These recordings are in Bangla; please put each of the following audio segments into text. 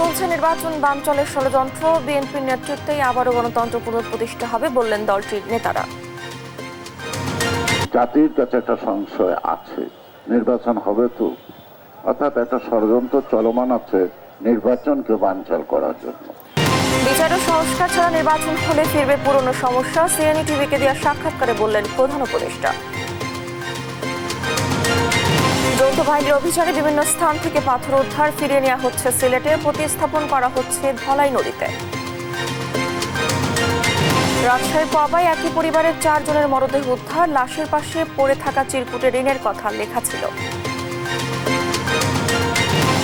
চলছে নির্বাচন বানচালের ষড়যন্ত্র, বিএনপির নেতৃত্বেই আবারও গণতন্ত্র পুনঃপ্রতিষ্ঠা হবে বললেন দলটির নেতারা। জাতির কাছে একটা সংশয় আছে, নির্বাচন হবে তো, অর্থাৎ একটা ষড়যন্ত্র চলমান আছে নির্বাচনকে বানচাল করার জন্য। বিচার ও সংস্কার ছাড়া নির্বাচন হলে ফিরবে পুরনো সমস্যা, সিএনই টিভিকে দেওয়া সাক্ষাৎকারে বললেন প্রধান উপদেষ্টা। যৌথ বাহিনীর অভিযানে বিভিন্ন স্থান থেকে পাথর উদ্ধার, ফিরিয়ে নেওয়া হচ্ছে সিলেটে, প্রতিস্থাপন করা হচ্ছে ধলাই নদীতে। রাজশাহীর পাবায় একই পরিবারের 4 জনের মরদেহ উদ্ধার, লাশের পাশে পড়ে থাকা চিরকুটে ঋণের কথা লেখা ছিল।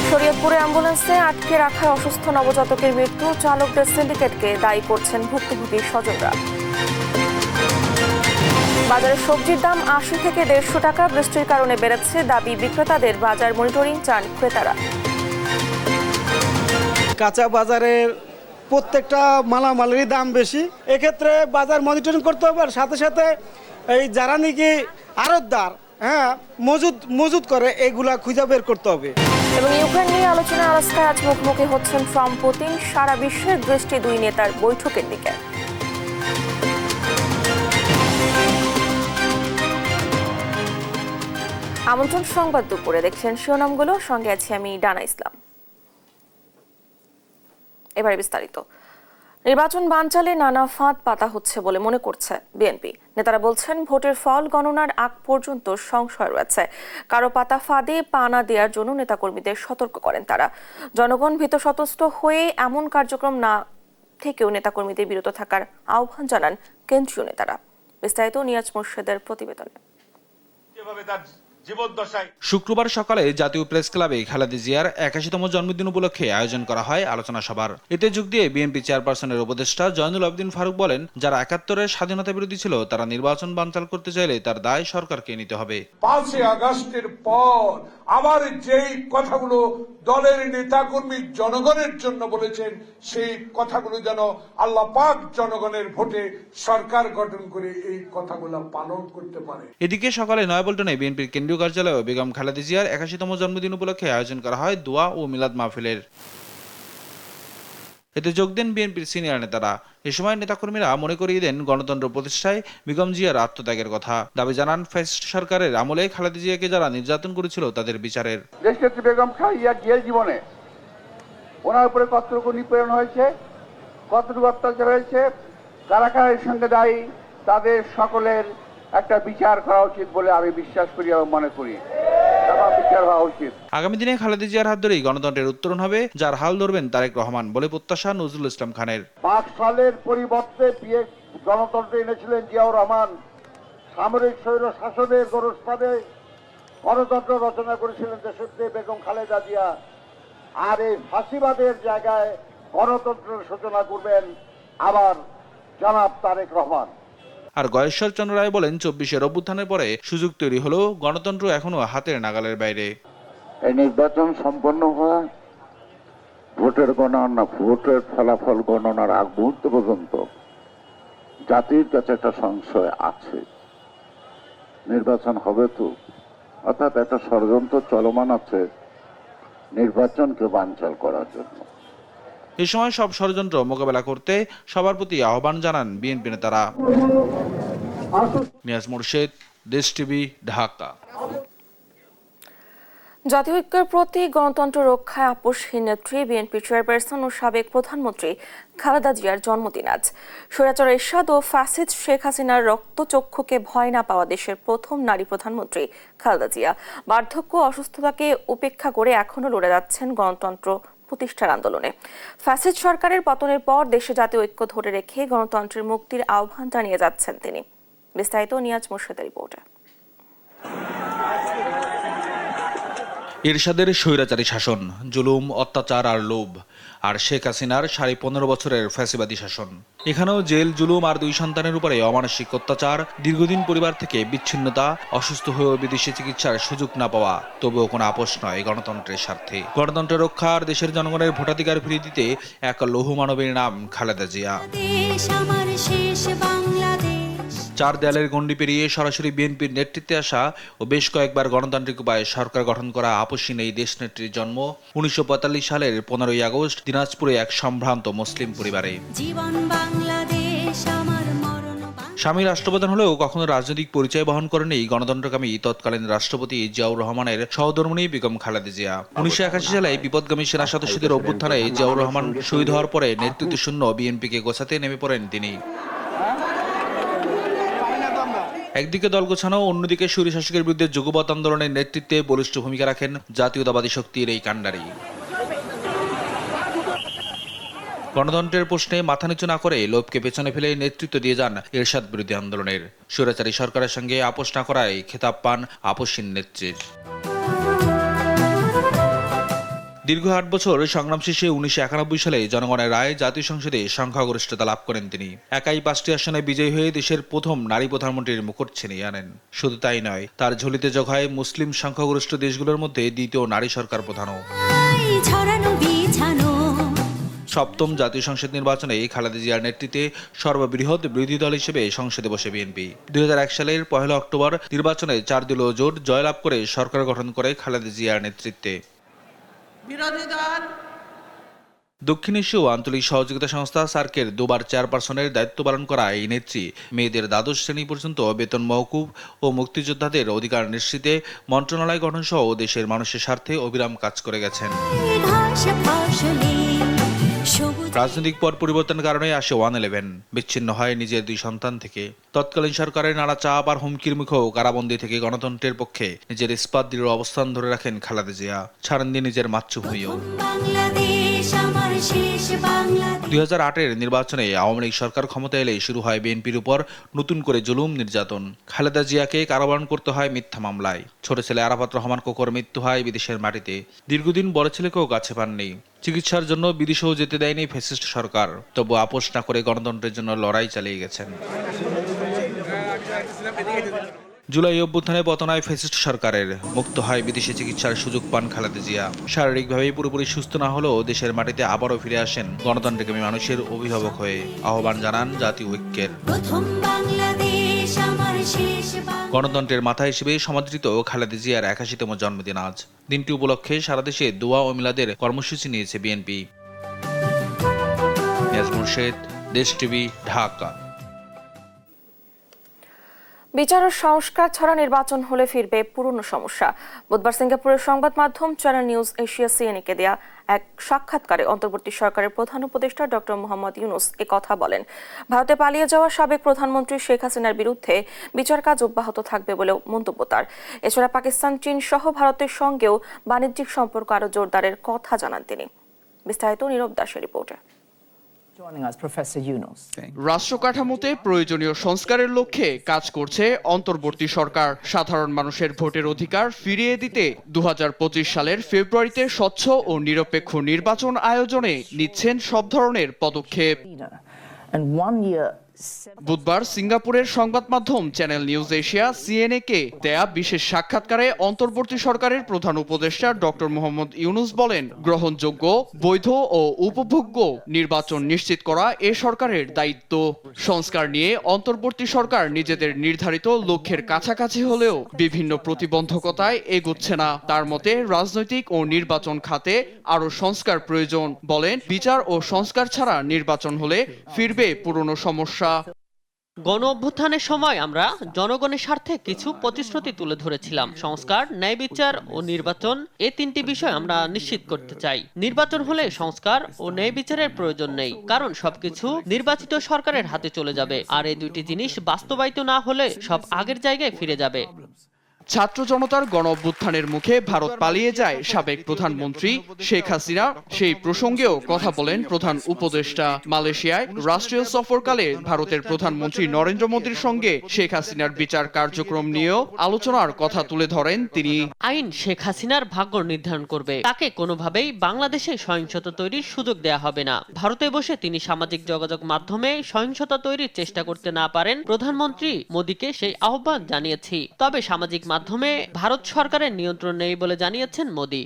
শরীয়তপুরে অ্যাম্বুলেন্সে আটকে রাখায় অসুস্থ নবজাতকের মৃত্যু, চালকদের সিন্ডিকেটকে দায়ী করছেন ভুক্তভোগীর স্বজনরা। বাজারে সবজির দাম 80 থেকে 150 টাকা, বৃষ্টির কারণে বেড়েছে, দাবি বিক্রেতাদের, বাজার মনিটরিং চান ক্রেতারা। কাঁচা বাজারের প্রত্যেকটা মালামালেরই দাম বেশি, এক্ষেত্রে বাজার মনিটরিং করতে হবে, আর সাথে সাথে এই যারা নাকি আড়তদার মজুদ করে এগুলা খুঁজে বের করতে হবে। এবং ইউক্রেন নিয়ে আলোচনা আলাস্কায় আজ মুখোমুখি হচ্ছেন ট্রাম্প পুতিন, সারা বিশ্বের দৃষ্টি দুই নেতার বৈঠকের দিকে। আমন্ত্রণ সংবাদ দুপুরে, দেখছেন শিরোনামগুলো, সঙ্গে আছি আমি ডানা ইসলাম। এবারে বিস্তারিত। নির্বাচন বানচালে নানা ফাঁদ পাতা হচ্ছে বলে মনে করছে বিএনপি। নেতারা বলছেন, ভোটের ফল গণনার আগ পর্যন্ত সংশয় রয়েছে। কারো পাতা ফাঁদে পা না দেওয়ার জন্য নেতাকর্মীদের সতর্ক করেন তারা। জনগণ ভীত সন্ত্রস্ত হয়ে এমন কার্যক্রম না থেকেও নেতাকর্মীদের বিরত থাকার আহ্বান জানান কেন্দ্রীয় নেতারা। বিস্তারিত নিয়াজ মোর্শেদের প্রতিবেদনে। শুক্রবার সকালে জাতীয় প্রেস ক্লাবে খালেদা জিয়ার 81তম জন্মদিন উপলক্ষে আয়োজন করা হয় আলোচনা সভার। এতে যোগ দিয়ে বিএনপি চেয়ারপারসনের উপদেষ্টা জয়নুল আবেদিন ফারুক বলেন, যারা 71-এর স্বাধীনতা বিরোধী ছিল তারা নির্বাচন বানচাল করতে চাইলে তার দায় সরকারকে নিতে হবে। 5 আগস্টের পর আবার যেই কথাগুলো দলের নেতাকর্মী জনগণের জন্য বলেছেন, সেই কথাগুলো যেন আল্লাহ পাক জনগণের ভোটে সরকার গঠন করে এই কথাগুলো পালন করতে পারে। এদিকে সকালে নয়াপল্টনে বিএনপির কেন্দ্রীয় কার্যালয়ে বেগম খালেদা জিয়ার 81তম জন্মদিন উপলক্ষে আয়োজন করা হয় দোয়া ও মিলাদ মাহফিলের। এতে যোগ দেন বিএনপির সিনিয়র নেতারা। এ সময় নেতাকর্মীরা মনে করিয়ে দেন গণতন্ত্র প্রতিষ্ঠায় বেগম জিয়ার আত্মত্যাগের কথা। দাবি জানান, ফ্যাসিস্ট সরকারের আমলে খালেদা জিয়াকে যারা নির্যাতন করেছিল তাদের বিচারের। দেশনেত্রী বেগম খালেদা জিয়ার জীবনে ওনার উপরে কতটুকু নিপীড়ন হয়েছে, কতটুকু অত্যাচার হয়েছে, কারা কারা এর সঙ্গে দায়ী, তাদের সকলের একটা বিচার করা উচিত বলে আমি বিশ্বাস করি এবং মনে করি। আগামী দিনে খালেদা জিয়ার হাত ধরেই গণতন্ত্রের উত্তরণ হবে, যার হাল ধরবেন তারেক রহমান বলে প্রত্যাশা নজরুল ইসলাম খানের। 5 সালের পরিবর্তে গণতন্ত্র এনেছিলেন জিয়াউর রহমান, সামরিক স্বৈর শাসনের গরস্থানে গণতন্ত্র রচনা করেছিলেন দেশনেত্রী বেগম খালেদা জিয়া। আর এই ফাঁসিবাদের জায়গায় গণতন্ত্রের সূচনা করবেন আবার জনাব তারেক রহমান। আর গয়েশ্বর চন্দ্র রায় বলেন, 24-এর অভ্যুত্থানের পরে সুযোগ তৈরি হলো, গণতন্ত্র এখনো হাতের নাগালের বাইরে। এই নির্বাচন সম্পন্ন হওয়া, ভোটের গণনা, ভোটের ফলাফল গণনার আগ মুহূর্ত পর্যন্ত জাতির কাছে একটা সংশয় আছে, নির্বাচন হবে তো, অর্থাৎ একটা ষড়যন্ত্র চলমান আছে নির্বাচনকে বানচাল করার জন্য। এ সময় সব ষড়যন্ত্র মোকাবেলা করতে সবার প্রতি আহ্বান জানান বিএনপি নেতারা। নিয়াজ মোর্শেদ, দেশ টিভি, ঢাকা। জাতীয় ঐক্যের প্রতি গণতন্ত্র রক্ষায় আপোষহীন নেত্রী বিএনপি চেয়ারপারসন ও সাবেক প্রধানমন্ত্রী খালেদা জিয়ার জন্মদিন আজ। স্বৈরাচার এরশাদ ও ফ্যাসিস্ট শেখ হাসিনার রক্তচক্ষুকে ভয় না পাওয়া দেশের প্রথম নারী প্রধানমন্ত্রী খালেদা জিয়া বার্ধক্য অসুস্থতাকে উপেক্ষা করে এখনো লড়ে যাচ্ছেন গণতন্ত্র প্রতিষ্ঠার আন্দোলনে। ফ্যাসিস্ট সরকারের পতনের পর দেশে জাতীয় ঐক্য ধরে রেখে গণতন্ত্রের মুক্তির আহ্বান জানিয়ে যাচ্ছেন তিনি। বিস্তারিত নিয়াজ মোর্শেদের রিপোর্টে। এরশাদের স্বৈরাচারী শাসন, জুলুম, অত্যাচার আর লোভ, আর শেখ হাসিনার 15.5 বছরের ফ্যাসিবাদী শাসন। এখানেও জেল, জুলুম আর 2 সন্তানের উপরে অমানসিক অত্যাচার, দীর্ঘদিন পরিবার থেকে বিচ্ছিন্নতা, অসুস্থ হয়েও বিদেশি চিকিৎসার সুযোগ না পাওয়া, তবুও কোনো আপোষ নয় গণতন্ত্রের স্বার্থে। গণতন্ত্রের রক্ষা আর দেশের জনগণের ভোটাধিকার ফিরিয়ে দিতে এক লৌহ মানবের নাম খালেদা জিয়া। চার দেয়ালের গণ্ডি পেরিয়ে সরাসরি বিএনপির নেতৃত্বে আসা ও বেশ কয়েকবার গণতান্ত্রিক উপায়ে সরকার গঠন করা আপসহীন এই দেশনেত্রীর জন্ম 1945 সালের 15ই আগস্ট দিনাজপুরে এক সম্ভ্রান্ত মুসলিম পরিবারে। জীবন বাংলাদেশ আমার মরণ স্বামী রাষ্ট্রপ্রধান হলেও কখনো রাজনৈতিক পরিচয় বহন করেনি গণতন্ত্রকামী তৎকালীন রাষ্ট্রপতি জিয়াউর রহমানের সহধর্মিণী বেগম খালেদা জিয়া। 1981 সালে বিপদগামী সেনা সদস্যদের অভ্যুত্থানে জিয়াউর রহমান শহীদ হওয়ার পরে নেতৃত্বশূন্য বিএনপিকে গোছাতে নেমে পড়েন তিনি। একদিকে দল গোছানো, অন্যদিকে স্বৈরশাসকের বিরুদ্ধে যুগপৎ আন্দোলনের নেতৃত্বে বলিষ্ঠ ভূমিকা রাখেন জাতীয়তাবাদী শক্তির এই কাণ্ডারি। গণতন্ত্রের প্রশ্নে মাথা নিচু না করে লোভকে পেছনে ফেলে নেতৃত্ব দিয়ে যান এরশাদ বিরোধী আন্দোলনের। স্বৈরাচারী সরকারের সঙ্গে আপোষ না করায় খেতাব পান আপসহীন নেত্রীর। দীর্ঘ 8 বছর সংগ্রাম শেষে 1991 সালে জনগণের রায়ে জাতীয় সংসদে সংখ্যাগরিষ্ঠতা লাভ করেন তিনি। একাই 5টি আসনে বিজয়ী হয়ে দেশের প্রথম নারী প্রধানমন্ত্রীর মুকুট ছিনিয়ে আনেন। শুধু তাই নয়, তার ঝুলিতে যোগ হয় মুসলিম সংখ্যাগরিষ্ঠ দেশগুলোর মধ্যে দ্বিতীয় নারী সরকার প্রধানও। ছড়ানো বিছানো সপ্তম জাতীয় সংসদ নির্বাচনে খালেদা জিয়ার নেতৃত্বে সর্ববৃহৎ বিরোধী দল হিসেবে সংসদে বসে বিএনপি। 2001 সালের 1 অক্টোবর নির্বাচনে 4 দলীয় জোট জয়লাভ করে সরকার গঠন করে খালেদা জিয়ার নেতৃত্বে। দক্ষিণ এশীয় আঞ্চলিক সহযোগিতা সংস্থা সার্কের দুবার চেয়ারপারসনের দায়িত্ব পালন করা এই নেত্রী মেয়েদের দ্বাদশ শ্রেণী পর্যন্ত বেতন মওকুফ ও মুক্তিযোদ্ধাদের অধিকার নিশ্চিতে মন্ত্রণালয় গঠন সহ দেশের মানুষের স্বার্থে অবিরাম কাজ করে গেছেন। ঘাস ফসলে সবুজ রাজনৈতিক পট পরিবর্তনের কারণে আসে 111, বিচ্ছিন্ন হয় নিজের 2 সন্তান থেকে। তৎকালীন সরকারের নানা চাপ আর হুমকির মুখেও কারাবন্দী থেকে গণতন্ত্রের পক্ষে নিজের ইস্পাত দৃঢ় অবস্থান ধরে রাখেন খালেদা জিয়া। ছাড়েননি নিজের মাতৃভূমিও। বাংলাদেশ আমার শেষ বাংলাদেশ 2008-এর নির্বাচনে আওয়ামী লীগ সরকার ক্ষমতা এলে শুরু হয় বিএনপির উপর নতুন করে জুলুম নির্যাতন। খালেদা জিয়াকে কারাবরণ করতে হয় মিথ্যা মামলায়। ছোট ছেলে আরাফাত রহমান কোকর মৃত্যু হয় বিদেশের মাটিতে। দীর্ঘদিন বড় ছেলেকেও কাছে পাননি। চিকিৎসার জন্য বিদেশেও যেতে দেয়নি ফ্যাসিস্ট সরকার। তবু আপোষ না করে গণতন্ত্রের জন্য লড়াই চালিয়ে গেছেন। জুলাই অভ্যুত্থানে পতন হয় ফ্যাসিস্ট সরকারের। মুক্ত হয় বিদেশে চিকিৎসার সুযোগ পান খালেদা জিয়া। শারীরিকভাবে পুরোপুরি সুস্থ না হলেও দেশের মাটিতে আবারও ফিরে আসেন গণতান্ত্রিকামী মানুষের অভিভাবক হয়ে। আহ্বান জানান জাতীয় ঐক্যের। প্রথম বাংলাদেশ আমার শেষ গণতন্ত্রের মাথা হিসেবে সমাদৃত খালেদা জিয়ার 81তম জন্মদিন আজ। দিনটি উপলক্ষে সারা দেশে দোয়া ও মিলাদের কর্মসূচি নিয়েছে বিএনপি। নিয়াজ মুর্শেদ, দেশ টিভি, ঢাকা। বিচার ও সংস্কার ছাড়া নির্বাচন হলে ফিরবে পুরনো সমস্যা। বুধবার সিঙ্গাপুরের সংবাদ মাধ্যম চ্যানেল নিউজ এশিয়া সিএনএ-কে দেয়া এক সাক্ষাৎকারে অন্তর্বর্তী সরকারের প্রধান উপদেষ্টা ডক্টর মোহাম্মদ ইউনূস কথা বলেন। ভারতে পালিয়ে যাওয়া সাবেক প্রধানমন্ত্রী শেখ হাসিনার বিরুদ্ধে বিচার কাজ অব্যাহত থাকবে বলেও মন্তব্য তার। এছাড়া পাকিস্তান, চীন সহ ভারতের সঙ্গেও বাণিজ্যিক সম্পর্ক আরও জোরদারের কথা জানান তিনি। বিস্তারিত নীরব দাসের রিপোর্টে। রাষ্ট্র কাঠামোতে প্রয়োজনীয় সংস্কারের লক্ষ্যে কাজ করছে অন্তর্বর্তী সরকার। সাধারণ মানুষের ভোটের অধিকার ফিরিয়ে দিতে 2025 সালের ফেব্রুয়ারিতে স্বচ্ছ ও নিরপেক্ষ নির্বাচন আয়োজনে নিচ্ছেন সব ধরনের পদক্ষেপ। বুধবার সিঙ্গাপুরের সংবাদ মাধ্যম চ্যানেল নিউজ এশিয়া সিএনএ-কে দেয়া বিশেষ সাক্ষাৎকারে অন্তর্বর্তী সরকারের প্রধান উপদেষ্টা ডক্টর মোহাম্মদ ইউনূস বলেন, গ্রহণযোগ্য, বৈধ ও উপভোগ্য নির্বাচন নিশ্চিত করা এ সরকারের দায়িত্ব। সংস্কার নিয়ে অন্তর্বর্তী সরকার নিজেদের নির্ধারিত লক্ষ্যের কাছাকাছি হলেও বিভিন্ন প্রতিবন্ধকতায় এগোচ্ছে না। তার মতে রাজনৈতিক ও নির্বাচন খাতে আরও সংস্কার প্রয়োজন। বলেন, বিচার ও সংস্কার ছাড়া নির্বাচন হলে ফিরবে পুরনো সমস্যা। গণ অভ্যুত্থানের সময় আমরা জনগণের স্বার্থে কিছু প্রতিশ্রুতি তুলে ধরেছিলাম। সংস্কার, ন্যায় বিচার ও নির্বাচন, এই 3টি বিষয় আমরা নিশ্চিত করতে চাই। নির্বাচন হলে সংস্কার ও ন্যায় বিচারের প্রয়োজন নেই, কারণ সবকিছু নির্বাচিত সরকারের হাতে চলে যাবে। আর এই 2টি জিনিস বাস্তবায়িত না হলে সব আগের জায়গায় ফিরে যাবে। ছাত্র জনতার গণ অভ্যুত্থানের মুখে ভারত পালিয়ে যায় সাবেক প্রধানমন্ত্রী শেখ হাসিনা। সেই প্রসঙ্গেও কথা বলেন প্রধান উপদেষ্টা। মালয়েশিয়ায় রাষ্ট্রীয় সফরকালে ভারতের প্রধানমন্ত্রী নরেন্দ্র মোদীর সঙ্গে শেখ হাসিনার বিচার কার্যক্রম নিয়েও আলোচনার কথা তুলে ধরেন তিনি। আইন শেখ হাসিনার ভাগ্য নির্ধারণ করবে। তাকে কোনোভাবেই বাংলাদেশে সহিংসতা তৈরির সুযোগ দেয়া হবে না। ভারতে বসে তিনি সামাজিক যোগাযোগ মাধ্যমে সহিংসতা তৈরির চেষ্টা করতে না পারেন, প্রধানমন্ত্রী মোদীকে সেই আহ্বান জানিয়েছি। তবে সামাজিক মাধ্যমে ভারত সরকারের নিয়ন্ত্রণ নেই বলে জানিয়েছেন মোদী।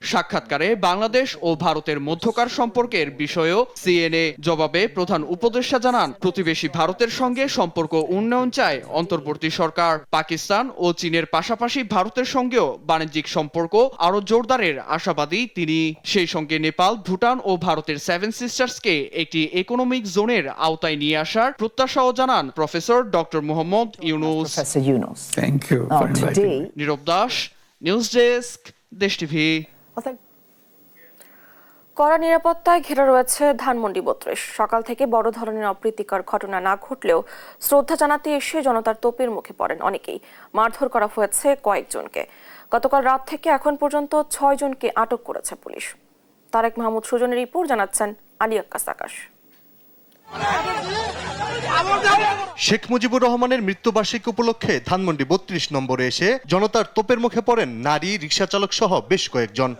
সাক্ষাৎকারে বাংলাদেশ ও ভারতের মধ্যকার সম্পর্কের বিষয়েও সিএনএ জবাবে প্রধান উপদেষ্টা জানান, প্রতিবেশী ভারতের সঙ্গে সম্পর্ক উন্নয়ন চায় অন্তর্বর্তী সরকার। পাকিস্তান ও চীনের পাশাপাশি ভারতের সঙ্গেও বাণিজ্যিক সম্পর্ক আরও জোরদারের আশাবাদী তিনি। সেই সঙ্গে নেপাল, ভুটান ও ভারতের 7 সিস্টার্সকে একটি ইকোনমিক জোনের আওতায় নিয়ে আসার প্রত্যাশাও জানান professor doctor Mohammad Yunus. Thank you for inviting me. Nirab Das, news desk, Desh TV. কড়া নিরাপত্তায় ঘেরা রয়েছে ধানমন্ডি 32। সকাল থেকে বড় ধরনের অপ্রীতিকর ঘটনা না ঘটলেও শ্রদ্ধা জানাতে এসে জনতার তোপের মুখে পড়েন অনেকেই। মারধর করা হয়েছে কয়েকজনকে। গতকাল রাত থেকে এখন পর্যন্ত 6 জনকে আটক করেছে পুলিশ। তারেক মাহমুদ সুজনের রিপোর্ট, জানাচ্ছেন আলী আক্কাস আকাশ। শেখ মুজিবুর রহমানের মৃত্যুবার্ষিকী উপলক্ষে ধানমন্ডি 32 নম্বরে এসে জনতার তোপের মুখে পড়েন নারী, রিকশা চালক সহ বেশ কয়েকজন।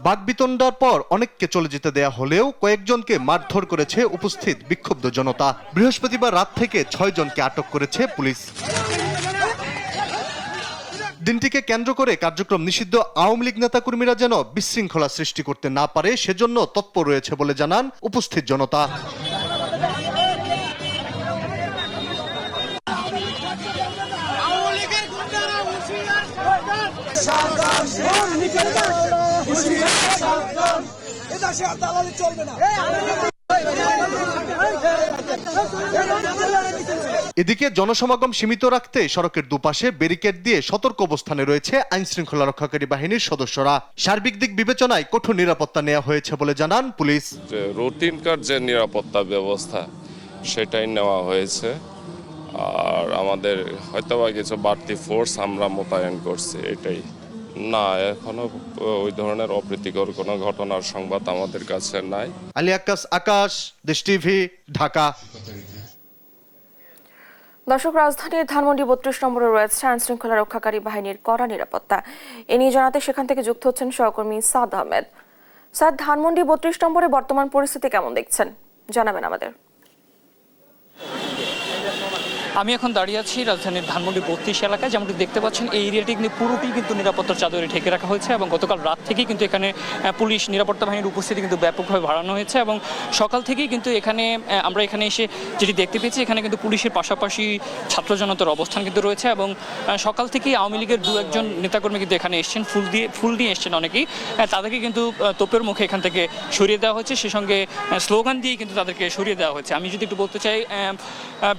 বাকবিতণ্ডার পর অনেককে চলে যেতে দেয়া হলেও কয়েকজনকে মারধর করেছে উপস্থিত বিক্ষুব্ধ জনতা। বৃহস্পতিবার রাত থেকে 6 জনকে আটক করেছে পুলিশ। দিনটিকে কেন্দ্র করে কার্যক্রম নিষিদ্ধ আওয়ামী লীগ নেতাকর্মীরা যেন বিশৃঙ্খলা সৃষ্টি করতে না পারে সেজন্য তৎপর রয়েছে বলে জানান উপস্থিত জনতা। এদিকে জনসমাগম সীমিত রাখতে সড়কের দুপাশে ব্যারিকেড দিয়ে সতর্ক অবস্থানে রয়েছে আইন শৃঙ্খলা রক্ষাকারী বাহিনীর সদস্যরা। সার্বিক দিক বিবেচনায় কঠোর নিরাপত্তা নেওয়া হয়েছে বলে জানান পুলিশ। রুটিনকার যে নিরাপত্তা ব্যবস্থা সেটাই নেওয়া হয়েছে, আর আমাদের হয়তোবা কিছু বাড়তি ফোর্স আমরা মোতায়েন করছি। এটাই না, এখনো ওই ধরনের অপ্রীতিকর কোনো ঘটনার সংবাদ আমাদের কাছে নাই। আলী আক্কাস আকাশ, দেশ টিভি, ঢাকা। দর্শক, রাজধানীর ধানমন্ডি 32 নম্বরে রয়েছে আইন শৃঙ্খলা রক্ষাকারী বাহিনীর কড়া নিরাপত্তা। এ নিয়ে জানাতে সেখান থেকে যুক্ত হচ্ছেন সহকর্মী সাদ আহমেদ। সাদ, ধানমন্ডি 32 নম্বরে বর্তমান পরিস্থিতি কেমন দেখছেন, জানাবেন আমাদের। আমি এখন দাঁড়িয়ে আছি রাজধানীর ধানমন্ডি 32 এলাকায়। যেমনটি দেখতে পাচ্ছেন, এই এরিয়াটি কিন্তু পুরোটি কিন্তু নিরাপত্তার চাদরে ঢেকে রাখা হয়েছে এবং গতকাল রাত থেকেই কিন্তু এখানে পুলিশ নিরাপত্তা বাহিনীর উপস্থিতি কিন্তু ব্যাপকভাবে বাড়ানো হয়েছে এবং সকাল থেকেই কিন্তু এখানে আমরা এখানে এসে যেটি দেখতে পেয়েছি, এখানে কিন্তু পুলিশের পাশাপাশি ছাত্র জনতার অবস্থান কিন্তু রয়েছে এবং সকাল থেকেই আওয়ামী লীগের 2-1 নেতাকর্মী কিন্তু এখানে এসেছেন, ফুল দিয়ে এসছেন অনেকেই। তাদেরকে কিন্তু তোপের মুখে এখান থেকে সরিয়ে দেওয়া হয়েছে, সে সঙ্গে স্লোগান দিয়ে কিন্তু তাদেরকে সরিয়ে দেওয়া হয়েছে। আমি যদি একটু বলতে চাই,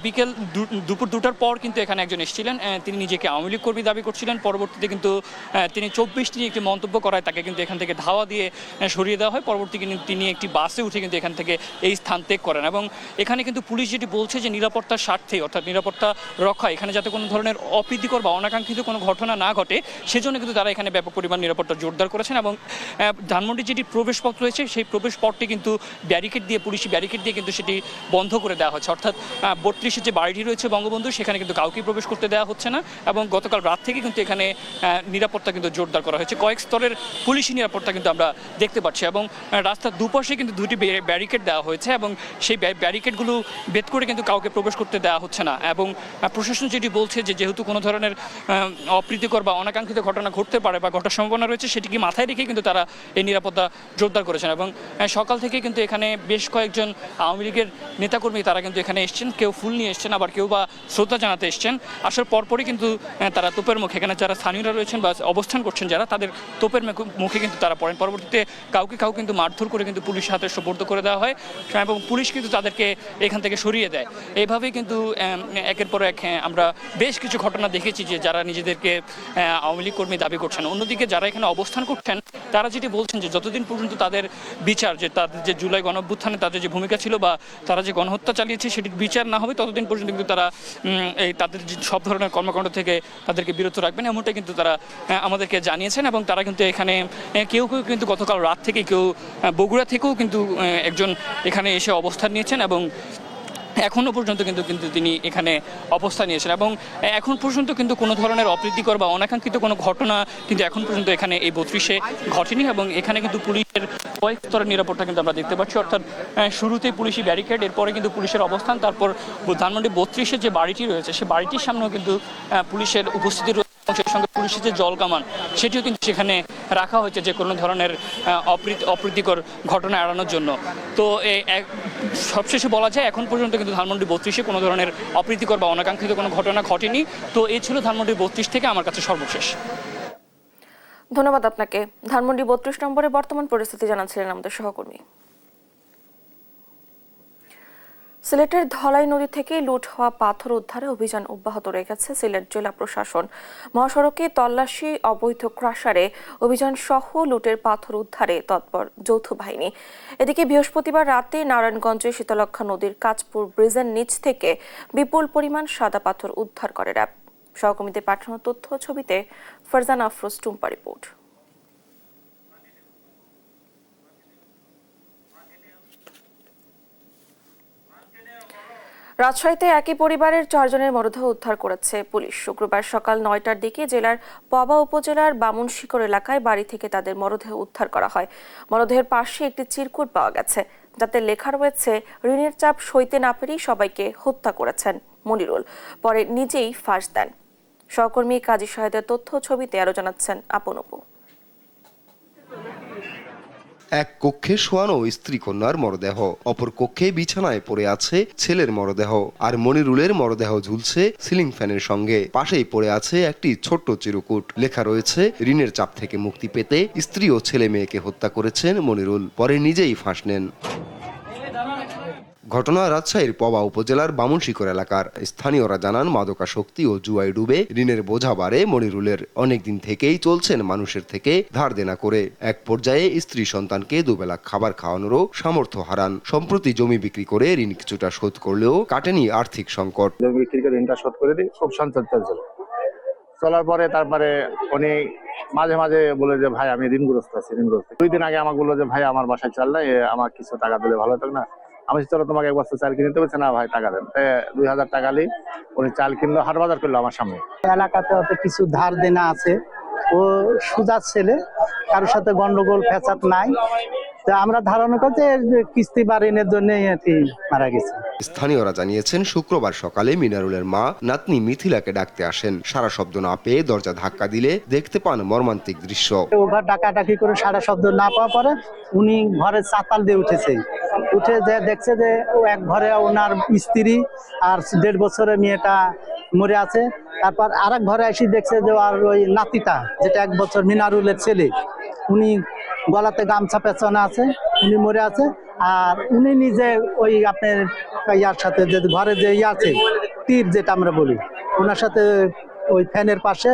বিকেল দুপুর 2টার পর কিন্তু এখানে একজন এসেছিলেন, তিনি নিজেকে আওয়ামী লীগ কর্মী দাবি করছিলেন। পরবর্তীতে কিন্তু তিনি 24টি একটি মন্তব্য করায় তাকে কিন্তু এখান থেকে ধাওয়া দিয়ে সরিয়ে দেওয়া হয়। পরবর্তী কিন্তু তিনি একটি বাসে উঠে কিন্তু এখান থেকে এই স্থান ত্যাগ করেন এবং এখানে কিন্তু পুলিশ যেটি বলছে যে নিরাপত্তার স্বার্থে, অর্থাৎ নিরাপত্তা রক্ষা, এখানে যাতে কোনো ধরনের অপ্রীতিকর বা অনাকাঙ্ক্ষিত কোনো ঘটনা না ঘটে সেজন্য কিন্তু তারা এখানে ব্যাপক পরিমাণ নিরাপত্তা জোরদার করেছেন এবং ধানমন্ডির যেটি প্রবেশপথ রয়েছে সেই প্রবেশপথটি কিন্তু পুলিশি ব্যারিকেড দিয়ে কিন্তু সেটি বন্ধ করে দেওয়া হচ্ছে। অর্থাৎ 32-এর যে বাড়িটি রয়েছে বঙ্গবন্ধু, সেখানে কিন্তু কাউকে প্রবেশ করতে দেওয়া হচ্ছে না এবং গতকাল রাত থেকে কিন্তু এখানে নিরাপত্তা কিন্তু জোরদার করা হয়েছে। কয়েক স্তরের পুলিশি নিরাপত্তা কিন্তু আমরা দেখতে পাচ্ছি এবং রাস্তার দুপাশে কিন্তু 2টি ব্যারিকেড দেওয়া হয়েছে এবং সেই ব্যারিকেডগুলো ভেদ করে কিন্তু কাউকে প্রবেশ করতে দেওয়া হচ্ছে না এবং প্রশাসন যেটি বলছে যে যেহেতু কোনো ধরনের অপ্রীতিকর বা অনাকাঙ্ক্ষিত ঘটনা ঘটতে পারে বা ঘটার সম্ভাবনা রয়েছে, সেটিকে মাথায় রেখে কিন্তু তারা এই নিরাপত্তা জোরদার করেছেন এবং সকাল থেকে কিন্তু এখানে বেশ কয়েকজন আওয়ামী লীগের নেতাকর্মী তারা কিন্তু এখানে এসছেন, কেউ ফুল নিয়ে এসছেন, আবার কেউ বা শ্রদ্ধা জানাতে এসছেন। আসার পরপরই কিন্তু তারা তোপের মুখে, এখানে যারা স্থানীয়রা রয়েছেন বা অবস্থান করছেন যারা, তাদের তোপের মুখে কিন্তু তারা পড়েন। পরবর্তীতে কাউকে কিন্তু মারধর করে কিন্তু পুলিশের হাতে সোপর্দ করে দেওয়া হয় এবং পুলিশ কিন্তু তাদেরকে এখান থেকে সরিয়ে দেয়। এইভাবেই কিন্তু একের পর এক আমরা বেশ কিছু ঘটনা দেখেছি যে যারা নিজেদেরকে আওয়ামী লীগ কর্মী দাবি করছেন, অন্যদিকে যারা এখানে অবস্থান করছেন তারা যেটি বলছেন যে যতদিন পর্যন্ত তাদের বিচার, যে তাদের যে জুলাই গণঅভ্যুত্থানে তাদের যে ভূমিকা ছিল বা তারা যে গণহত্যা চালিয়েছে সেটির বিচার না হবে, ততদিন পর্যন্ত কিন্তু তারা তাদের সব ধরনের কর্মকাণ্ড থেকে তাদেরকে বিরত রাখবেন, এমনটাই কিন্তু তারা আমাদেরকে জানিয়েছেন এবং তারা কিন্তু এখানে কেউ কিন্তু গতকাল রাত থেকে, কেউ বগুড়া থেকেও কিন্তু একজন এখানে এসে অবস্থান নিয়েছেন এবং এখনও পর্যন্ত কিন্তু তিনি এখানে অবস্থান নিয়েছেন এবং এখন পর্যন্ত কিন্তু কোনো ধরনের অপ্রীতিকর বা অনাকাঙ্ক্ষিত কোনো ঘটনা কিন্তু এখন পর্যন্ত এখানে এই 32-এ ঘটেনি এবং এখানে কিন্তু পুলিশের কয়েক স্তরের নিরাপত্তা কিন্তু আমরা দেখতে পাচ্ছি। অর্থাৎ শুরুতেই পুলিশি ব্যারিকেড, এরপরে কিন্তু পুলিশের অবস্থান, তারপর ধানমন্ডি 32-এর যে বাড়িটি রয়েছে সেই বাড়িটির সামনেও কিন্তু পুলিশের উপস্থিতি রয়েছে সেই সঙ্গে পুলিশের যে জল কামান সেটিও কিন্তু সেখানে রাখা হয়েছে যে কোনো ধরনের অপ্রীতিকর ঘটনা এড়ানোর জন্য। তো সবশেষে বলা যায় এখন পর্যন্ত কিন্তু ধানমন্ডি 32-এ কোনো ধরনের অপ্রীতিকর বা অনাকাঙ্ক্ষিত কোনো ঘটনা ঘটেনি। তো এই ছিল ধানমন্ডি 32 থেকে আমার কাছে সর্বশেষ। ধন্যবাদ আপনাকে। ধানমন্ডি 32 নম্বরে বর্তমান পরিস্থিতি জানাচ্ছিলেন আমাদের সহকর্মী। সিলেটের ধলাই নদী থেকে লুট হওয়া পাথর উদ্ধারে অভিযান অব্যাহত রেখেছে সিলেট জেলা প্রশাসন। মহাসড়কে তল্লাশি, অবৈধ ক্রাশারে অভিযান সহ লুটের পাথর উদ্ধারে তৎপর যৌথ বাহিনী। এদিকে বৃহস্পতিবার রাতে নারায়ণগঞ্জে শীতলক্ষা নদীর কাঁচপুর ব্রিজের নিচ থেকে বিপুল পরিমাণ সাদা পাথর উদ্ধার করে র্যাব। সহকর্মীদের পাঠানো তথ্য ছবিতে ফারজানা আফরোজ টুম্পা রিপোর্ট। রাজশাহীতে একই পরিবারের 4 জনের মরদেহ উদ্ধার করেছে পুলিশ। শুক্রবার সকাল 9টার দিকে জেলার পবা উপজেলার বামুনশিকর এলাকায় বাড়ি থেকে তাদের মরদেহ উদ্ধার করা হয়। মরদেহের পাশে একটি চিরকুট পাওয়া গেছে, যাতে লেখা রয়েছে, ঋণের চাপ সইতে না পেরেই সবাইকে হত্যা করেছেন মনিরুল, পরে নিজেই ফাঁস দেন। সহকর্মী কাজী সাহেদের তথ্য ছবিতে আরো জানাচ্ছেন আপন অপু। এক কক্ষে শোয়ানো স্ত্রী কন্যার মরদেহ, অপর কক্ষে বিছানায় পড়ে আছে ছেলের মরদেহ, আর মনিরুলের মরদেহ ঝুলছে সিলিং ফ্যানের সঙ্গে। পাশেই পড়ে আছে একটি ছোট্ট চিরকুট, লেখা রয়েছে, ঋণের চাপ থেকে মুক্তি পেতে স্ত্রী ও ছেলে মেয়েকে হত্যা করেছেন মনিরুল, পরে নিজেই ফাঁস নেন। ঘটনা রাজশাহীর পবা উপজেলার বামুনশিকর এলাকার। স্থানীয়রা জানান, মাদকাসক্তি ও জুয়ায় ডুবে ঋণের বোঝা বাড়ে মনিরুলের। অনেকদিন থেকেই চলছেন মানুষের থেকে ধার দেনা করে। এক পর্যায়ে স্ত্রী সন্তানকে দুবেলা খাবার খাওয়ানোরও সামর্থ্য হারান। সম্প্রতি জমি বিক্রি করে ঋণ কিছুটা শোধ করলেও কাটেনি আর্থিক সংকট। জমি বিক্রি করে ঋণটা শোধ করে দিই, খুব সঞ্চয় চলছিল। চলার পরে তারপরে উনি মাঝে মাঝে বলে যে, ভাই আমি ঋণগ্রস্ত আছি, ঋণগ্রস্ত। 2 দিন আগে আমাকে বললো যে, ভাই আমার বাসায় চাল নাই, আমার কিছু টাকা দিলে ভালো হতো না। আমি চলো তোমাকে 1 বস্তা চাল কিনে দিতে বলছে, না ভাই টাকা দেন। 2000 টাকা নিয়ে উনি চাল কিনলো, হাট বাজার করলো আমার সামনে। এলাকাতে অত কিছু ধার দেনা আছে, ও সুজা ছেলে, কারোর সাথে গন্ডগোল ফ্যাসাদ নাই। আমরা ধারণা করছি কিস্তি বা ঋণের জন্য মারা গেছে। স্থানীয়রা জানিয়েছেন, শুক্রবার সকালে মিনারুলের মা নাতনি মিথিলাকে ডাকতে আসেন। সারা শব্দ না পেয়ে দরজা ধাক্কা দিলে দেখতে পান মর্মান্তিক দৃশ্য। ওভার ডাকাডাকি করে সারা শব্দ না পাওয়া পরে উনি ঘরের চাতাল দিয়ে উঠে যে দেখছে যে এক ঘরে ওনার স্ত্রী আর 1.5 বছরের মেয়েটা মরে আছে। তারপর আরেক ঘরে এসে দেখছে যে আর ওই নাতিটা, যেটা 1 বছর মিনারুলের ছেলে, উনি গলাতে গামছা পেছনে আছে, উনি মরে আছে। আর উনি নিজে ওই আপনার ইয়ার সাথে যে ঘরে যে আছে তীর, যেটা আমরা বলি, ওনার সাথে ওই ফ্যানের পাশে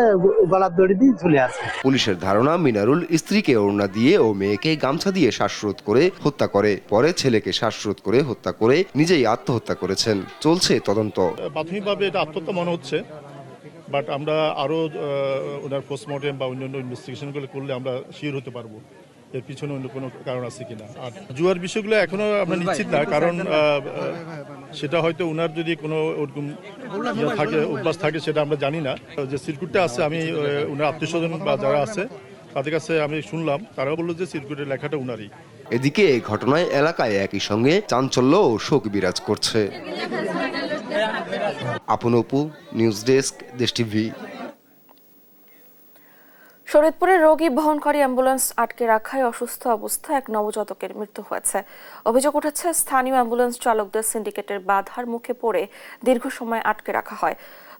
গলার দড়ি দিয়ে ঝুলে আছে। পুলিশের ধারণা, মিনারুল স্ত্রীকে ওড়না দিয়ে ও মেয়েকে গামছা দিয়ে শ্বাসরোধ করে হত্যা করে, পরে ছেলেকে শ্বাসরোধ করে হত্যা করে নিজেই আত্মহত্যা করেছেন। চলছে তদন্ত। প্রাথমিকভাবে এটা আত্মহত্যা মনে হচ্ছে, বাট আমরা আরো ওনার পোস্টমর্টেম বা অন্যান্য ইনভেস্টিগেশনগুলো করলে আমরা শিওর হতে পারবো এর পিছনে অন্য কোনো কারণ আছে কিনা। আর জুয়ার বিষয়গুলো এখনো আমরা নিশ্চিত না, কারণ সেটা হয়তো ওনার যদি কোনো ওরকম থাকে, অভ্যাস থাকে, সেটা আমরা জানি না। যে সিরকুটটা আছে, আমি ওনার আত্মীয়স্বজন বা যারা আছে তাদের কাছে আমি শুনলাম, তারা বললো যে সিরকুটের লেখাটা ওনারই। এদিকে এই ঘটনায় এলাকায় একই সঙ্গে চাঞ্চল্য ও শোক বিরাজ করছে। আপন Apu, news desk, Desh TV. শরীয়তপুরে রোগী বহনকারী অ্যাম্বুলেন্স আটকে রাখায় অসুস্থ অবস্থায় এক নবজাতকের মৃত্যু হয়েছে। অভিযোগ উঠেছে, স্থানীয় অ্যাম্বুলেন্স চালকদের সিন্ডিকেটের বাধার মুখে পড়ে দীর্ঘ সময় আটকে রাখা হয়।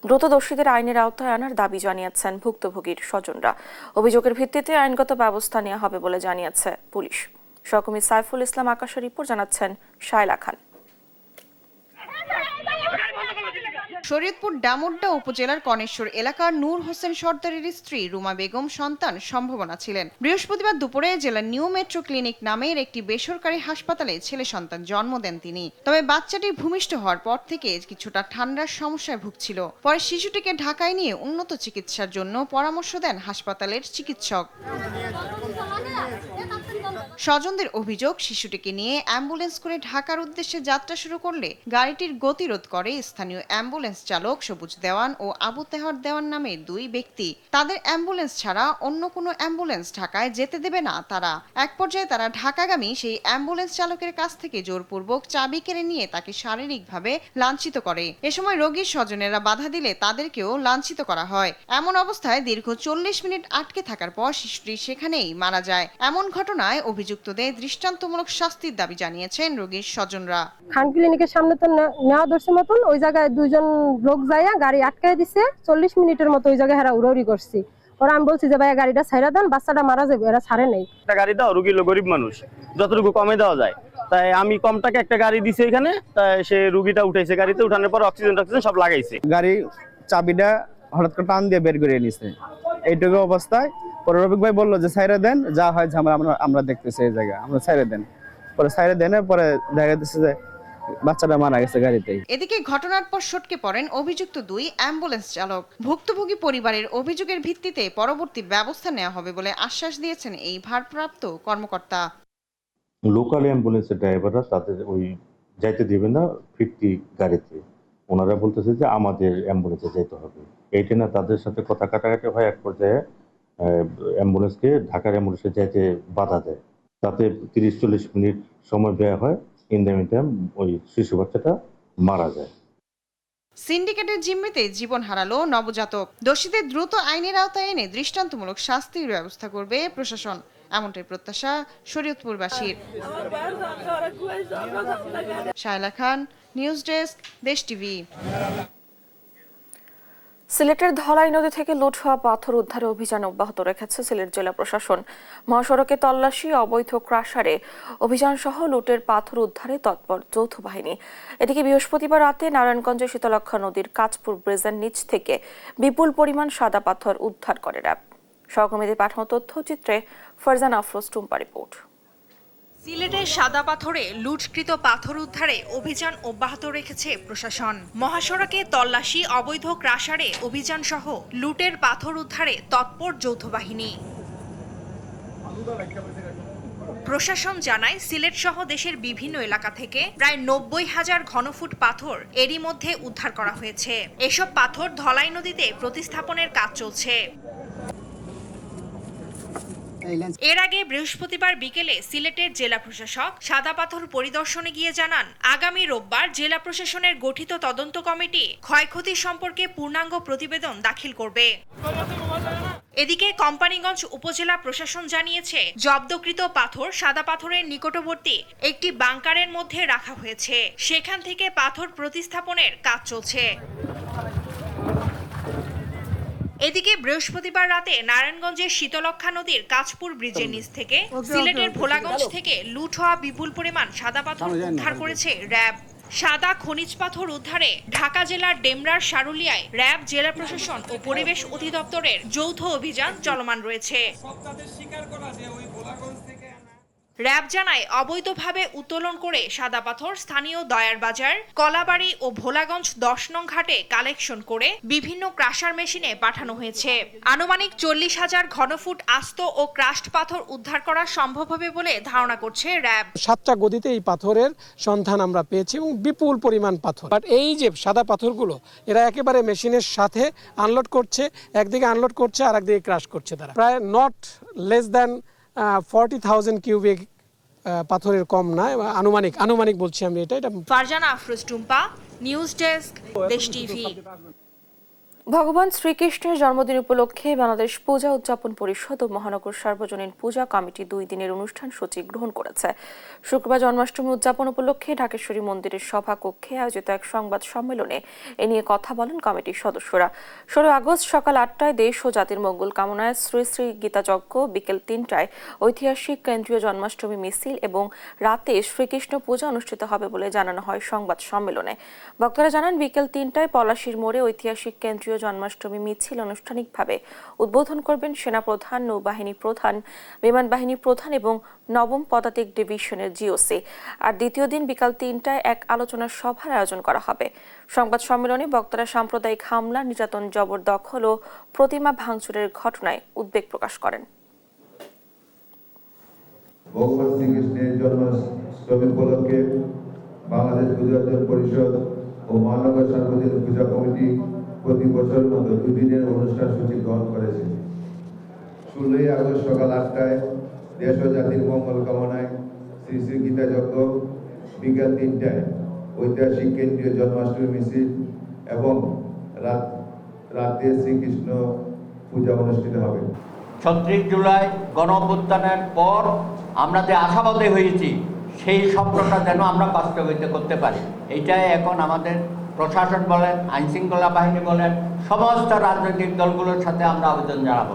দ্রুত দোষীদের আইনের আওতায় আনার দাবি জানিয়েছেন ভুক্তভোগীর স্বজনরা। অভিযোগের ভিত্তিতে আইনগত ব্যবস্থা নেওয়া হবে বলে জানিয়েছে পুলিশ। সহকর্মী সাইফুল ইসলাম আকাশের রিপোর্ট, জানাচ্ছেন শায়লা খান। শরীয়তপুর ডামুড্ডা উপজেলার কনেশ্বর এলাকার নূর হোসেন সর্দারের স্ত্রী রুমা বেগম সন্তান সম্ভাবনা ছিলেন। বৃহস্পতিবার দুপুরে জেলার নিউ মেট্রো ক্লিনিক নামের একটি বেসরকারি হাসপাতালে ছেলে সন্তান জন্ম দেন তিনি। তবে বাচ্চাটি ভূমিষ্ঠ হওয়ার পর থেকে কিছুটা ঠান্ডার সমস্যায় ভুগছিল। পরে শিশুটিকে ঢাকায় নিয়ে উন্নত চিকিৎসার জন্য পরামর্শ দেন হাসপাতালের চিকিৎসক। স্বজনদের অভিযোগ, শিশুটিকে নিয়ে অ্যাম্বুলেন্স করে ঢাকার উদ্দেশ্যে যাত্রা শুরু করলে গাড়িটির গতিরোধ করে স্থানীয় অ্যাম্বুলেন্স চালক সবুজ দেওয়ান ও আবু তেহর দেওয়ান নামে দুই ব্যক্তি। তাদের অ্যাম্বুলেন্স ছাড়া অন্য কোনো অ্যাম্বুলেন্স ঢাকায় যেতে দেবে না তারা। এক পর্যায়ে তারা ঢাকাগামী সেই অ্যাম্বুলেন্স চালকের কাছ থেকে জোরপূর্বক চাবি কেড়ে নিয়ে তাকে শারীরিকভাবে লাঞ্ছিত করে। এ সময় রোগীর স্বজনেরা বাধা দিলে তাদেরকেও লাঞ্ছিত করা হয়। এমন অবস্থায় দীর্ঘ 40 মিনিট আটকে থাকার পর শিশুটি সেখানেই মারা যায়। এমন ঘটনায় অভিযুক্তদের দৃষ্টান্তমূলক শাস্তির দাবি জানিয়েছেন রোগীর স্বজনরা। খান ক্লিনিকের সামনে তো নেওয়া ধরছে মতন ওই জায়গায় দুইজন লোক যাইয়া গাড়ি আটকায় দিছে। 40 মিনিটের মতো ওই জায়গায় হেরা উড়াউড়ি করছি। ওরা আমি বলছি যে ভাইয়া গাড়িটা ছাইড়া দেন, বাচ্চাটা মারা যাবে, এরা ছাড়ে নেই। একটা গাড়ি দাও, রোগী গরিব মানুষ, যতটুকু কমে দেওয়া যায়। তাই আমি কম টাকা একটা গাড়ি দিছি এখানে, তাই সে রুগীটা উঠাইছে, গাড়িতে উঠানোর পর অক্সিজেন সব লাগাইছে। গাড়ি চাবিটা হঠাৎ করে টান দিয়ে বের করে নিছে, এইটুকু অবস্থায় পরে রফিক ভাই বললো যে সাইরে দেন, যা হয় আমরা দেখতেছি এই জায়গা, আমরা সাইরে দেন। পরে সাইরে দেন, পরে দেখা যাচ্ছে যে বাচ্চাটা মারা গেছে গাড়িতেই। এদিকে ঘটনার পর সটকে পড়েন অভিযুক্ত দুই অ্যাম্বুলেন্স চালক। ভুক্তভোগী পরিবারের অভিযোগের ভিত্তিতে পরবর্তী ব্যবস্থা নেওয়া হবে বলে আশ্বাস দিয়েছেন এই ভারপ্রাপ্ত কর্মকর্তা। লোকাল অ্যাম্বুলেন্সের ড্রাইভাররা তাদের ওই যাইতে দেবে না 50 গাড়িতে। ওনারা বলতেছে যে আমাদের অ্যাম্বুলেন্সে যেতে হবে। এইটা না তাদের সাথে কথা কাটাকাটি হয়, এক পর্যায়ে অ্যাম্বুলেন্সকে ঢাকার অ্যাম্বুলেন্সে যাইতে বাধা দেয়। তাতে 30-40 মিনিট সময় ব্যয় হয়। ইন দ্য মিন টাইম ওই শিশু বাচ্চাটা মারা যায়। সিন্ডিকেটের জিম্মিতে জীবন হারালো নবজাতক। দোষীদের দ্রুত আইনের আওতায় এনে দৃষ্টান্তমূলক শাস্তির ব্যবস্থা করবে প্রশাসন, এমনটাই প্রত্যাশা শরীয়তপুরবাসীর। শায়লা খান, নিউজ ডেস্ক, দেশ টিভি। সিলেটের ধলাই নদী থেকে লুট হওয়া পাথর উদ্ধারে অভিযান অব্যাহত রেখেছে সিলেট জেলা প্রশাসন। মহাসড়কে তল্লাশি, অবৈধ ক্রাশারে অভিযান সহ লুটের পাথর উদ্ধারে তৎপর যৌথ বাহিনী। এদিকে বৃহস্পতিবার রাতে নারায়ণগঞ্জের শীতলক্ষা নদীর কাঁচপুর ব্রিজের নিচ থেকে বিপুল পরিমাণ সাদা পাথর উদ্ধার করে র্যাব। সহকর্মীদের পাঠানো তথ্যচিত্রে ফারজান আফরোজ টুম্পা রিপোর্ট। সিলেটের সাদা পাথরে লুটকৃত পাথর উদ্ধারে অভিযান অব্যাহত রেখেছে প্রশাসন। মহাসড়কে তল্লাশি, অবৈধ ক্রাশারে অভিযান সহ লুটের পাথর উদ্ধারে তৎপর যৌথ বাহিনী। প্রশাসন জানায়, সিলেট সহ দেশের বিভিন্ন এলাকা থেকে প্রায় 90,000 ঘনফুট পাথর এরই মধ্যে উদ্ধার করা হয়েছে। এসব পাথর ধলাই নদীতে প্রতিস্থাপনের কাজ চলছে। এর আগে বৃহস্পতিবার বিকেলে সিলেটের জেলা প্রশাসক সাদা পাথর পরিদর্শনে গিয়ে জানান, আগামী রোববার জেলা প্রশাসনের গঠিত তদন্ত কমিটি ক্ষয়ক্ষতি সম্পর্কে পূর্ণাঙ্গ প্রতিবেদন দাখিল করবে। এদিকে কোম্পানীগঞ্জ উপজেলা প্রশাসন জানিয়েছে, জব্দকৃত পাথর সাদা পাথরের নিকটবর্তী একটি বাংকারের মধ্যে রাখা হয়েছে। সেখান থেকে পাথর প্রতিস্থাপনের কাজ চলছে। এদিকে বৃহস্পতিবার রাতে নারায়ণগঞ্জের শীতলক্ষা নদীর কাঁচপুর ব্রিজের নিচ থেকে সিলেটের ভোলাগঞ্জ থেকে লুট হওয়া বিপুল পরিমাণ সাদা পাথর উদ্ধার করেছে র্যাব। সাদা খনিজ পাথর উদ্ধারে ঢাকা জেলার ডেমরার সারুলিয়ায় র্যাব, জেলা প্রশাসন ও পরিবেশ অধিদপ্তরের যৌথ অভিযান চলমান রয়েছে। র্যাব জানায়, অবৈধভাবে উত্তোলন করে সাদা পাথর স্থানীয় দয়ার বাজার, কলাবাড়ি ও ভোলাগঞ্জ 10 নং ঘাটে কালেকশন করে বিভিন্ন ক্রাশার মেশিনে পাঠানো হয়েছে। আনুমানিক 40,000 ঘনফুট আস্ত ও ক্রাশড পাথর উদ্ধার করা সম্ভব হবে বলে ধারণা করছে র্যাব। 7টা গদিতে এই পাথরের সন্ধান আমরা পেয়েছি এবং বিপুল পরিমাণ পাথর। বাট এই যে সাদা পাথরগুলো এরা একেবারে মেশিনের সাথে আনলোড করছে, একদিকে আনলোড করছে আর একদিকে ক্রাশ করছে। তারা প্রায় নট লেস দ্যান 40,000 কিউবিক পাথরের কম না, আনুমানিক বলছি আমি এটা। Farzana Afroz Tumpa, news desk, Desh TV. ভগবান শ্রীকৃষ্ণের জন্মদিন উপলক্ষে বাংলাদেশ পূজা উদযাপন পরিষদ ও মহানগর সার্বজনীন পূজা কমিটি 2 দিনের অনুষ্ঠান সূচি গ্রহণ করেছে। শুক্রবার জন্মাষ্টমী উদযাপন উপলক্ষে ঢাকেশ্বরী মন্দিরের সভা কক্ষে আয়োজিত এক সংবাদ সম্মেলনে এ নিয়ে কথা বলেন কমিটির সদস্যরা। 16 আগস্ট সকাল 8টায় দেশ ও জাতির মঙ্গল কামনায় শ্রী শ্রী গীতাযজ্ঞ, বিকেল 3টায় ঐতিহাসিক কেন্দ্রীয় জন্মাষ্টমী মিছিল এবং রাতে শ্রীকৃষ্ণ পূজা অনুষ্ঠিত হবে বলে জানানো হয় সংবাদ সম্মেলনে। বক্তারা জানান, বিকেল 3টায় পলাশীর মোড়ে ঐতিহাসিক কেন্দ্রীয় জন্মাষ্টমী মিছিল আনুষ্ঠানিকভাবে উদ্বোধন করবেন সেনাপ্রধান, নৌবাহিনী প্রধান, বিমান বাহিনী প্রধান এবং 9ম পদাতিক ডিভিশনের জিওসি। আর দ্বিতীয় দিন বিকাল 3টায় এক আলোচনা সভার আয়োজন করা হবে। সংবাদ সম্মেলনে বক্তারা সাম্প্রদায়িক হামলা, নির্যাতন, জবরদখল ও প্রতিমা ভাঙচুরের ঘটনায় উদ্বেগ প্রকাশ করেন। ভগবান শ্রীকৃষ্ণের জন্মাষ্টমী উপলক্ষে বাংলাদেশ পূজার্চন পরিষদ ও মহানগর সার্বজনীন পূজা কমিটি প্রতি বছর মতো 2 দিনের অনুষ্ঠান সূচি গ্রহণ করেছে। 16ই আগস্ট সকাল 8টায় দেশ ও জাতির মঙ্গল কামনায় শ্রী শ্রী গীতা যজ্ঞ, বিকাল 3টায় ঐতিহাসিক কেন্দ্রীয় জন্মাষ্টমী মিছিল এবং রাতে শ্রীকৃষ্ণ পূজা অনুষ্ঠিত হবে। 36 জুলাই গণ অভ্যুত্থানের পর আমরা যে আশাবাদী হয়েছি সেই স্বপ্নটা যেন আমরা বাস্তবায়িত করতে পারি, এইটাই এখন আমাদের প্রশাসন বলেন, আইনশৃঙ্খলা বাহিনী বলেন, সমস্ত রাজনৈতিক দলগুলোর সাথে আমরা আবেদন জানাবো।